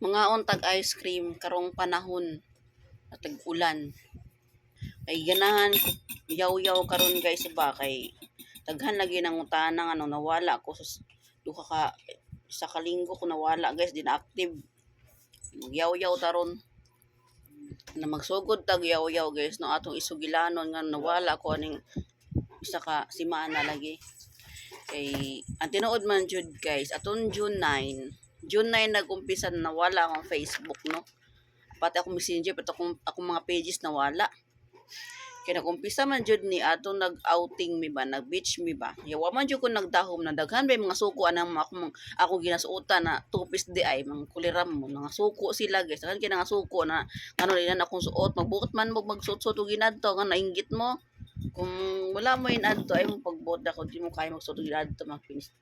Mga untag ice cream karong panahon at tag-ulan. Kay ganahan ko yaw-yaw karon guys ba kay daghan lagi nang utanang ano nawala ko sa duha ka isa ka linggo ko nawala guys di na active. Magyaw-yaw taron na magsugod tag yaw-yaw guys no atong isugilanon nga nawala ko aning isa ka semana lagi. Kay ang tinuod man jud guys aton June 9 nag-umpisa na nawala akong Facebook no. Pati akong messenger pati akong mga pages nawala. Kaya nag-umpisa man jud ni atong nag-outing mi ba, nag-beach mi ba. Yawa man jud ko nagdahom na daghan ba mga suko anang ako ginasuotan na two-piece di ay mga kuliram mo mga suko sila guys. Daghan kay nga suko na ano rin akong suot magbuot man mo magsuot-suot og ginadto nga nainggit mo. Kung wala mo inadto ay mo pagbuot ako di mo kaya magsuot og ginadto magpinis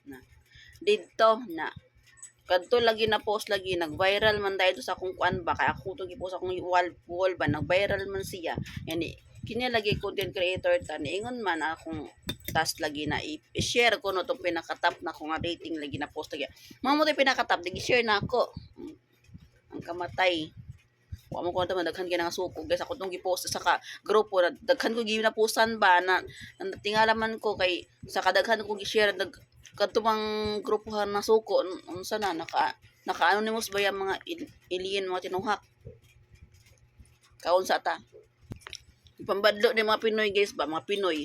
na. Dito na kadto lagi na post lagi nag-viral man dahil sa akong kuan ba kay ako to gipost akong wall ba nag-viral man siya yani kini lagi content creator ta niingon man akong task lagi na i-share ko no tong pinaka-top na ko nga rating lagi na post lagi mao mo pinaka-top lagi share na ako ang kamatay wa mo ko man daghan kay nga suko guys ako tong gipost sa ka grupo na daghan ko ginapusan ba na tingala man ko kay sa kadaghan ko gi-share kadtong grupohan na suko unsa na naka anonymous ba yung mga alien mga tinuhak kaon sa ta pambadlo ni mga Pinoy guys ba mga Pinoy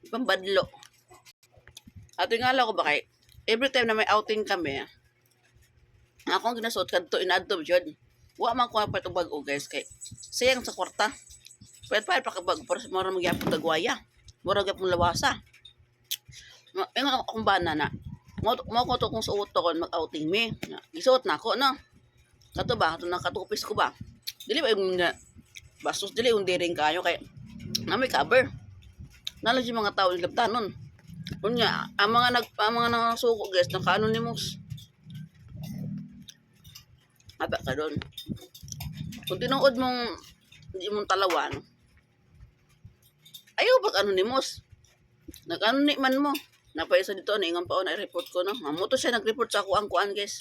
pambadlo ato nga ko ba kay every time na may outing kami akong ginasuot kadto inadto jud wa man ko pa bag-o guys kay sayang sa kwarta pwede pa kabag para mara magyapon dagwaya mura gyapon lawasa yung akong bana na mo ko to kung suot ko mag-outing me gisuot na ako no kato ba kato nakatupis ko ba dili ba yung bastos dili yung diring kayo kay na may cover nalang yung mga tao nilabtanon unya ang mga nasuko guys naka-anonymous aba ka doon kung tinuod mong hindi mong talawan ayaw pag anonymous nag-anonyman mo napaisa dito ningon pa na i-report ko no mamuto siya nag-report sa ako ang kuan guys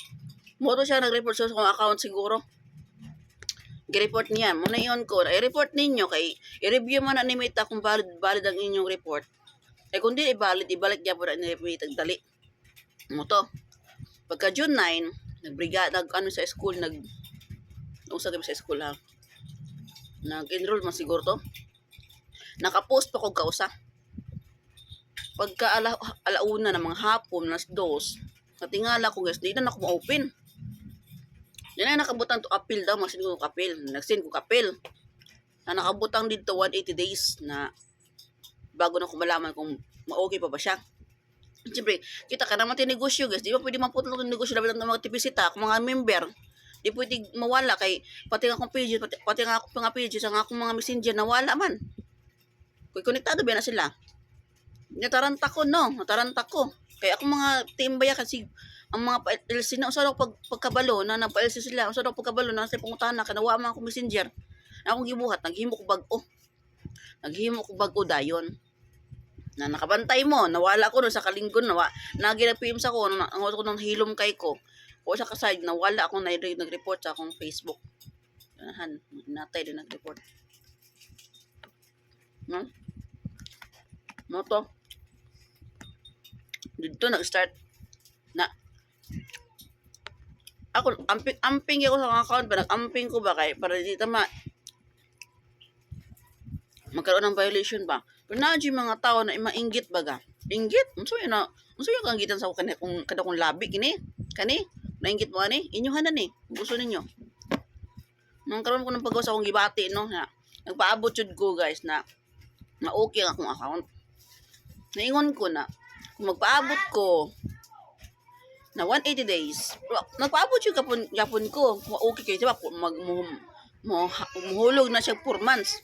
moto siya nag-report sa akong account siguro gi-report niya mo na iyon ko i-report ninyo kay i-review mo na ni Meta kung valid ang inyong report kung di i-valid ibalik niya po na ni Meta dali mo to pagka June 9 nagbrigada ano sa school usag sa school ha nag-enroll man siguro to naka-post pa ko kausa pagka alauna ng mga hapon, nas 2, natingala ko guys, di na ako ma-open. Yan na nakabutang to appeal daw, masin ko appeal. Nag-send ko appeal. Na nakabutang dito 180 days na bago na ko malaman kung ma-okay pa ba siya. Siyempre, kita ka naman tinegosyo guys, di ba pwede maputol ng negosyo labi ng mga tipisita, kung mga member. Di pwede mawala kay pati nga akong pages, pati nga akong mga pages, ang akong mga messenger nawala man. Kung konektado ba na sila? Nataranta ko no, nataranta ko. Kaya ako mga timbaya kasi ang mga LC na usa daw pagkabalo na nagpa-LC sila, usa daw pagkabalo na sa pangutana kanawa man ako messenger. Akong gibuhat, naghimo ko bag-o. Naghimo ko bag-o dayon. Na nakabantay mo, nawala ko no sa kalinggon nawa. Nagina-PM sa ko, ang ko nang hilom kay ko. O sa kaside nawala ako na nag-report sa akong Facebook. Yan, natay din nag-report. No? No to. Dito nag-start na ako amping ako sa account ba nag-amping ko ba kay para dito magkaroon ng violation ba pero na mga tao na mainggit baga inggit unso yun kang gitan sa kung kada kong labi kani nainggit mo ani inyuhan na ni gusto ninyo nang karon ko ng paggawa sa akong gibati no na nagpaabot jud ko guys na okay ang akong account naingon ko na kung magpaabot ko na 180 days, nagpaabot yung yapon ko. Okay kayo, diba? Muhulog na siya 4 months.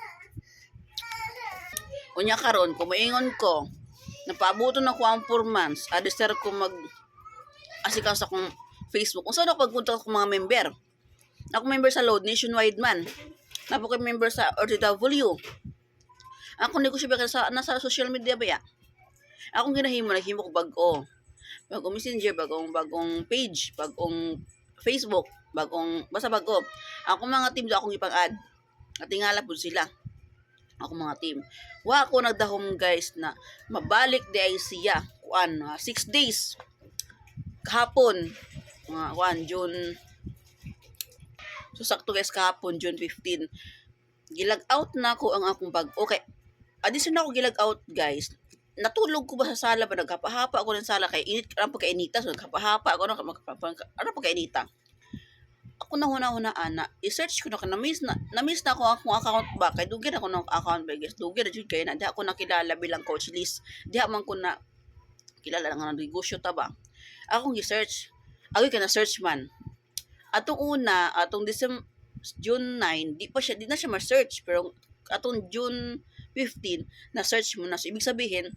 Unya karon kung maingon ko, napaaboto na ko ang 4 months, adister ko asikaw sa akong Facebook. Kung saan ako pagpunta ko mga member. Ako member sa Load, nationwide man. Napo ko member sa RTW. Ako negosyo ba nasa social media ba ya? Akong ginahimo ko bag-o. bagong messenger, bagong page, bagong Facebook, basta bago. Ako mga team do akong ipang-add. At tingala po sila. Ako mga team. Wa ako nagdahom guys na mabalik di ay siya. 6 days. Kahapon. June. So sakto guys kahapon, June 15. Gilag out na ako ang akong bag. Okay. Addition na ako gilag out guys. Natulog ko ba sa sala ba? Nagkapahapa ako ng sala kay init. Ano pa kay inita? So nagkapahapa ako. Ano pa kay inita? Ako na huna-hunaan na i-search ko na na-miss na ako akong account ba kay dugin ako ng account ba guys dugin na jud kay na di ako nakilala bilang coach list di man ko na kilala nga ng negosyo ta ba akong gi-search ako ka na search man atong June 9 di na siya ma-search pero atong June 15 na search mo na so ibig sabihin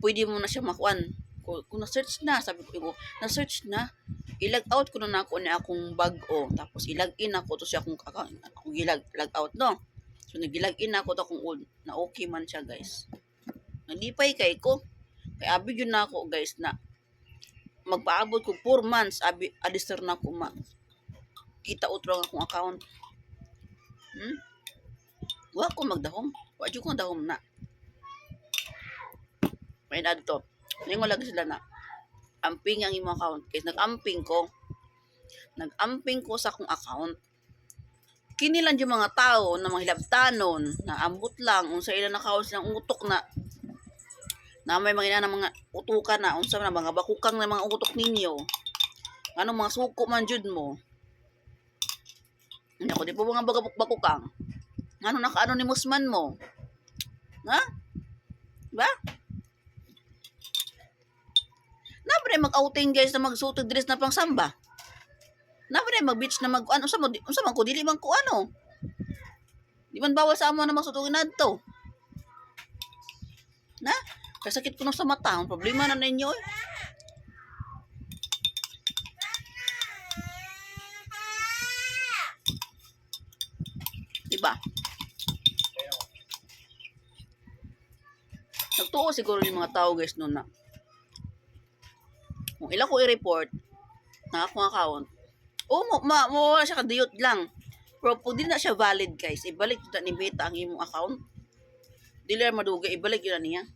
pwede mo na siya makuan kung na-search na sabi ko na-search na ilag out ko na ako ni akong bag-o tapos ilag in ako to siya akong account akong gilag out no so nagilag in ako to akong old na okay man siya guys nalipay kay ko kay abi yun na ako guys na magpaabot ko 4 months adister na ko kita utro akong account wa ko magdahom wa jud ko dahom na may adto ningon lagi sila na amping ang imong account kay nag-amping ko sa akong account kini lang yung mga tao na mga hilabtanon na ambot lang unsa ila nakaon silang utok na may mga utukan na unsa na mga bakukang na mga utok ninyo anong mga suko man jud mo ako di po mga bakukang ano nakaano ni musman mo ha ba Nabre mag-outing guys na magsuot dress na pang samba. Nabre mag-beach na ano sa man ko dili man ko ano. Di man bawal sa amo na magsuot adto. Na? Kasakit ko na sa mata, ang problema na ninyo eh. Diba? Nagtuo siguro yung mga tao guys noon na kung ilang ko i-report na akong account, mo siya kadiyot lang. Pero kung di na siya valid guys, ibalik yun ni Beta ang imong account. Di lang maduga, ibalik yun niya.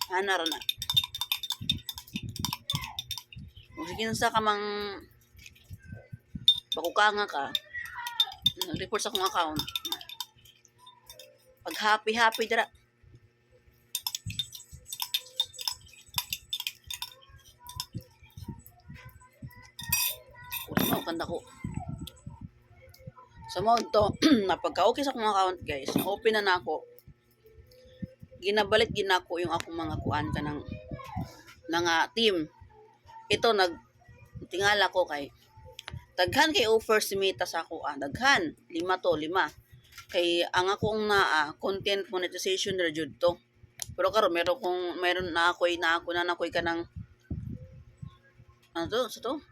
Hanara na. Kung sige sa kamang bakukanga ka, nag-report sa akong account. Pag happy dira. Kanda ko. Sa mo to, napagka-okay sa akong account guys, open na nako. Ginabalik ginako yung akong mga kuan ka ng team. Ito tingala ko kay daghan kay offer si Meta sa ako daghan 5 kay ang akong content monetization ra jud to. Pero karon meron na ako ka ng ano to sa to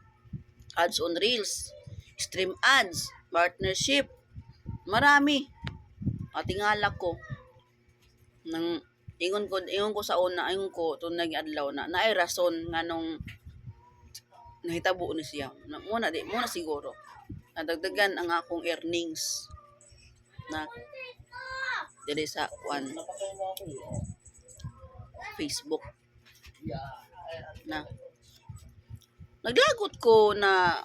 ads on reels, stream ads, partnership, marami. Tingala ko nang ingon ko sa una to nag-adlaw na ay rason nga nung nahitabo ni siya muna siguro nadagdagan ang akong earnings na dili sa Facebook na naglagot ko na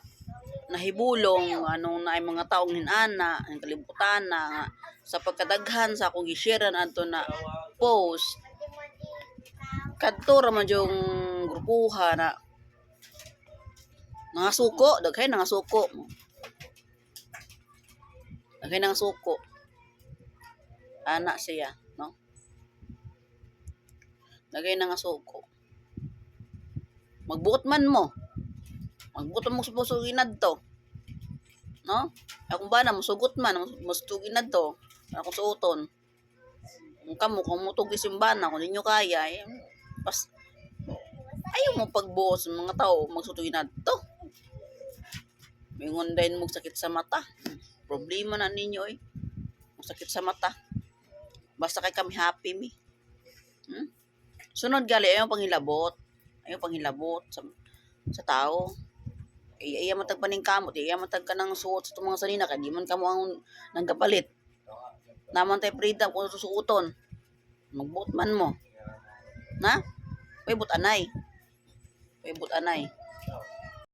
nahibulong anong na ay mga taong hinana ang kalibutan na sa pagkadaghan sa akong gi-share adto na post kadto ra man yung grupuha na mga suko daghay nga suko ana siya no daghay nga suko magbuot man mo susuginad to no akong bana musugot man musuginad to akong suoton kung mutog isimbana kung ninyo kaya pas ayaw mo pagbuot sa mga tao magsutuginad to mingon din mo sakit sa mata problema na ninyo sakit sa mata basta kay kami happy mi Sunod gali, ayaw panghilabot. Ayaw panghilabot sa tao. Iya matag paning kamot, iya matag ka ng suot sa mga sanina, kaya di man ka mo ang nanggapalit. Naman tayo freedom kung susuoton. Magbuot man mo. Na? Pwede but anay.